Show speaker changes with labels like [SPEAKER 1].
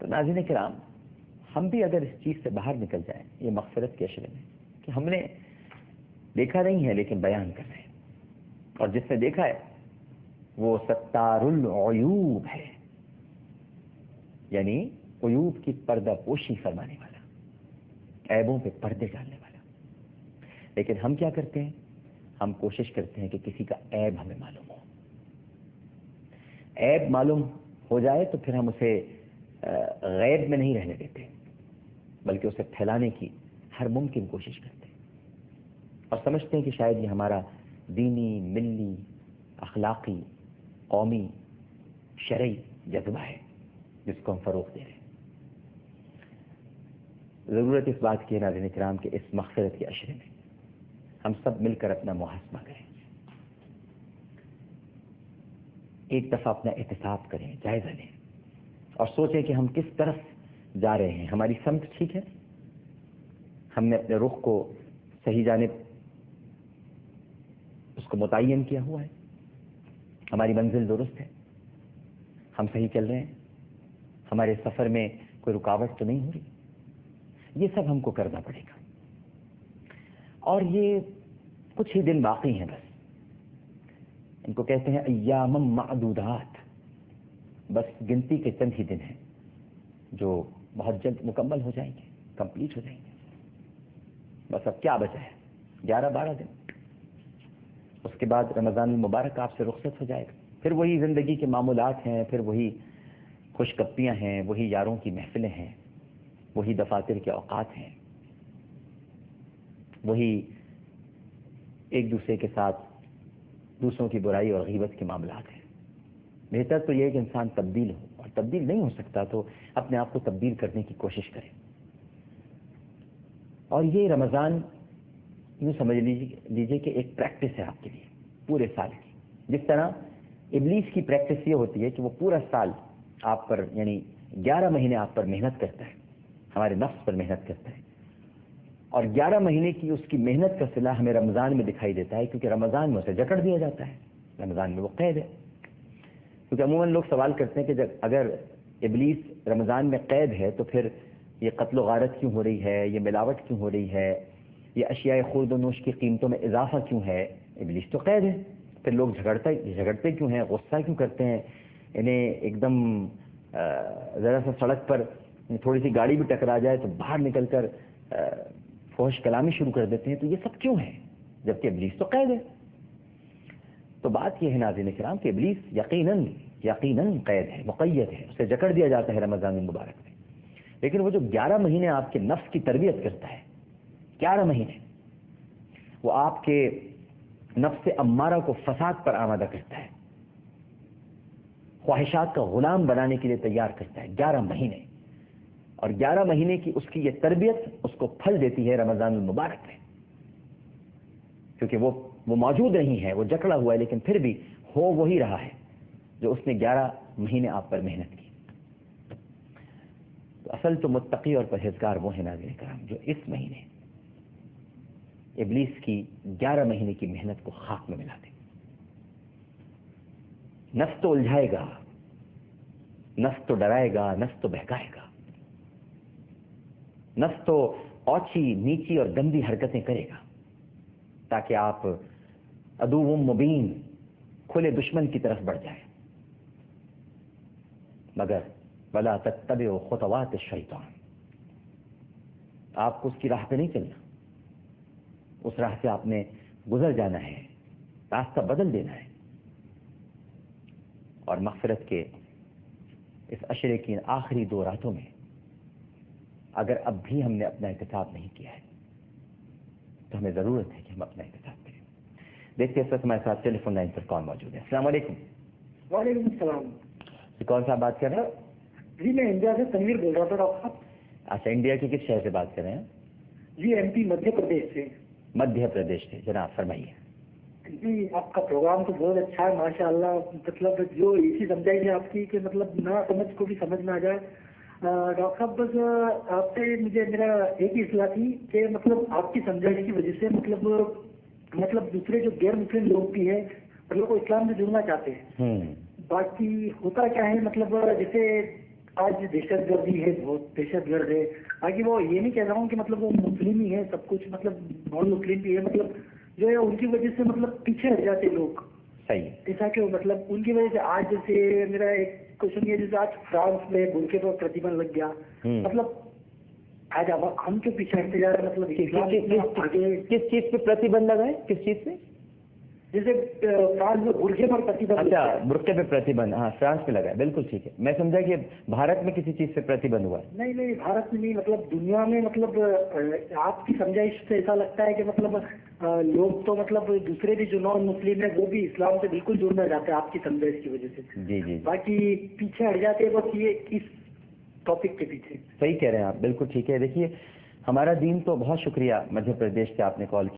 [SPEAKER 1] تو ناظرین کرام، ہم بھی اگر اس چیز سے باہر نکل جائیں یہ مغفرت کے اشرے میں کہ ہم نے دیکھا نہیں ہے لیکن بیان کر رہے ہیں، اور جس نے دیکھا ہے وہ ستار العیوب ہے، یعنی عیوب کی پردہ پوشی فرمانے والا، عیبوں پہ پردے ڈالنے والا۔ لیکن ہم کیا کرتے ہیں؟ ہم کوشش کرتے ہیں کہ کسی کا عیب ہمیں معلوم ہو، عیب معلوم ہو جائے تو پھر ہم اسے غیب میں نہیں رہنے دیتے، بلکہ اسے پھیلانے کی ہر ممکن کوشش کرتے ہیں، اور سمجھتے ہیں کہ شاید یہ ہمارا دینی، ملی، اخلاقی، قومی، شرعی جذبہ ہے جس کو ہم فروغ دے رہے ہیں۔ ضرورت اس بات کی ہے ناظرین کرام کہ اس مغفرت کے عشرے میں ہم سب مل کر اپنا محاسبہ کریں، ایک دفعہ اپنا احتساب کریں، جائزہ لیں اور سوچیں کہ ہم کس طرف جا رہے ہیں، ہماری سمت ٹھیک ہے، ہم نے اپنے رخ کو صحیح جانب اس کو متعین کیا ہوا ہے، ہماری منزل درست ہے، ہم صحیح چل رہے ہیں، ہمارے سفر میں کوئی رکاوٹ تو نہیں ہو رہی۔ یہ سب ہم کو کرنا پڑے گا، اور یہ کچھ ہی دن باقی ہیں، بس ان کو کہتے ہیں ایام معدودات، بس گنتی کے چند ہی دن ہیں جو بہت جلد مکمل ہو جائیں گے، کمپلیٹ ہو جائیں گے۔ بس اب کیا بچا ہے؟ 11-12 دن، اس کے بعد رمضان المبارک آپ سے رخصت ہو جائے گا، پھر وہی زندگی کے معمولات ہیں، پھر وہی خوش گپیاں ہیں، وہی یاروں کی محفلیں ہیں، وہی دفاتر کے اوقات ہیں، وہی ایک دوسرے کے ساتھ دوسروں کی برائی اور غیبت کے معاملات ہیں۔ بہتر تو یہ ہے کہ انسان تبدیل ہو، اور تبدیل نہیں ہو سکتا تو اپنے آپ کو تبدیل کرنے کی کوشش کرے۔ اور یہ رمضان یوں سمجھ لیجیے کہ ایک پریکٹس ہے آپ کے لیے پورے سال کی، جس طرح ابلیس کی پریکٹس یہ ہوتی ہے کہ وہ پورا سال آپ پر، یعنی 11 مہینے آپ پر محنت کرتا ہے، ہمارے نفس پر محنت کرتا ہے، اور 11 مہینے کی اس کی محنت کا صلہ ہمیں رمضان میں دکھائی دیتا ہے، کیونکہ رمضان میں اسے جکڑ دیا جاتا ہے، رمضان میں وہ قید ہے۔ کیونکہ عموماً لوگ سوال کرتے ہیں کہ اگر ابلیس رمضان میں قید ہے تو پھر یہ قتل و غارت کیوں ہو رہی ہے، یہ ملاوٹ کیوں ہو رہی ہے، یہ اشیاء خورد و نوش کی قیمتوں میں اضافہ کیوں ہے؟ ابلیس تو قید ہے، پھر لوگ جھگڑتے کیوں ہیں، غصہ کیوں کرتے ہیں، انہیں ایک دم ذرا سا سڑک پر تھوڑی سی گاڑی بھی ٹکرا جائے تو باہر نکل کر فحش کلامی شروع کر دیتے ہیں، تو یہ سب کیوں ہے جبکہ ابلیس تو قید ہے؟ تو بات یہ ہے ناظرین کرام کہ ابلیس یقیناً قید ہے، مقید ہے، اسے جکڑ دیا جاتا ہے رمضان المبارک میں، لیکن وہ جو 11 مہینے آپ کے نفس کی تربیت کرتا ہے، 11 مہینے وہ آپ کے نفس امارہ کو فساد پر آمادہ کرتا ہے، خواہشات کا غلام بنانے کے لیے تیار کرتا ہے 11 مہینے، اور 11 مہینے کی اس کی یہ تربیت اس کو پھل دیتی ہے رمضان المبارک میں، کیونکہ وہ موجود نہیں ہے، وہ جکڑا ہوا ہے، لیکن پھر بھی ہو وہی رہا ہے جو اس نے 11 مہینے آپ پر محنت کی۔ تو اصل تو متقی اور پرہیزگار وہ ہیں ناظرین کرام جو اس مہینے ابلیس کی 11 مہینے کی محنت کو خاک میں ملا دیں۔ نفس تو الجھائے گا، نفس تو ڈرائے گا، نفس تو بہکائے گا، نفس تو اوچھی نیچی اور گندی حرکتیں کرے گا تاکہ آپ عدو مبین، کھلے دشمن کی طرف بڑھ جائیں، مگر ولا تتبعوا خطوات الشیطان، آپ کو اس کی راہ پہ نہیں چلنا، اس راہ سے آپ نے گزر جانا ہے، راستہ بدل دینا ہے۔ اور مغفرت کے اس عشرے کی آخری 2 راتوں میں اگر اب بھی ہم نے اپنا احتساب نہیں کیا ہے تو ہمیں ضرورت ہے کہ ہم اپنا احتساب کریں۔ دیکھتے ہیں اس وقت ہمارے ساتھ ٹیلی فون لائن پر کون موجود ہے۔ السلام علیکم۔
[SPEAKER 2] وعلیکم السلام۔
[SPEAKER 1] کون صاحب بات کر رہے ہیں؟
[SPEAKER 2] جی میں انڈیا سے تنویر بول رہا تھا ڈاکٹر صاحب۔
[SPEAKER 1] اچھا، انڈیا کے کس شہر سے بات کر رہے ہیں؟
[SPEAKER 2] جی MP مدھیہ پردیش سے۔
[SPEAKER 1] مدھیہ پردیش سے، جناب فرمائیے۔
[SPEAKER 2] جی آپ کا پروگرام تو بہت اچھا ہے ماشاء اللہ، مطلب جو ایسی سمجھائی ہے آپ کی کہ مطلب نہ سمجھ کو بھی سمجھ میں آ جائے۔ ڈاکٹر صاحب بس آپ سے میرا ایک ہی اصلاح تھی کہ مطلب آپ کی سمجھائی کی وجہ سے مطلب دوسرے جو غیر مسلم لوگ بھی ہیں مطلب وہ اسلام سے جڑنا چاہتے ہیں۔ باقی ہوتا کیا ہے مطلب جیسے آج دہشت گردی ہے، بہت دہشت گرد ہے. باقی وہ یہ نہیں کہہ رہا ہوں کہ مطلب وہ مسلم ہی ہے سب کچھ، مطلب نان مسلم بھی ہے، مطلب جو ہے ان کی وجہ سے مطلب پیچھے ہٹ جاتے لوگ.
[SPEAKER 1] صحیح.
[SPEAKER 2] ایسا کہ مطلب ان کی وجہ سے آج جیسے میرا ایک کوشچن یہ جیسے آج فرانس میں برقعے پر پرتیبند لگ گیا، مطلب آج ہم کے پیچھے ہٹتے جا رہے ہیں. مطلب
[SPEAKER 1] کس چیز پہ پرتیبند لگا ہے؟ کس چیز پہ؟
[SPEAKER 2] جیسے فرانس میں برقعے پر پرتیبند.
[SPEAKER 1] اچھا، برقعے پہ پرتیبند، ہاں فرانس پہ لگا ہے، بالکل ٹھیک ہے. میں سمجھا کہ بھارت میں کسی چیز سے پرتیبند ہوا ہے.
[SPEAKER 2] نہیں بھارت میں نہیں، مطلب دنیا میں. مطلب آپ کی سمجھائش سے ایسا لگتا ہے کہ مطلب لوگ تو مطلب دوسرے بھی جو نان مسلم ہیں وہ بھی اسلام سے بالکل جڑنا چاہتے ہیں آپ کی سمجھائش کی وجہ سے.
[SPEAKER 1] جی.
[SPEAKER 2] باقی پیچھے ہٹ جاتے ہیں بس یہ اس ٹاپک کے پیچھے.
[SPEAKER 1] صحیح کہہ رہے ہیں آپ، بالکل ٹھیک ہے. دیکھیے ہمارا دین تو، بہت شکریہ مدھیہ پردیش سے آپ نے کال کیا.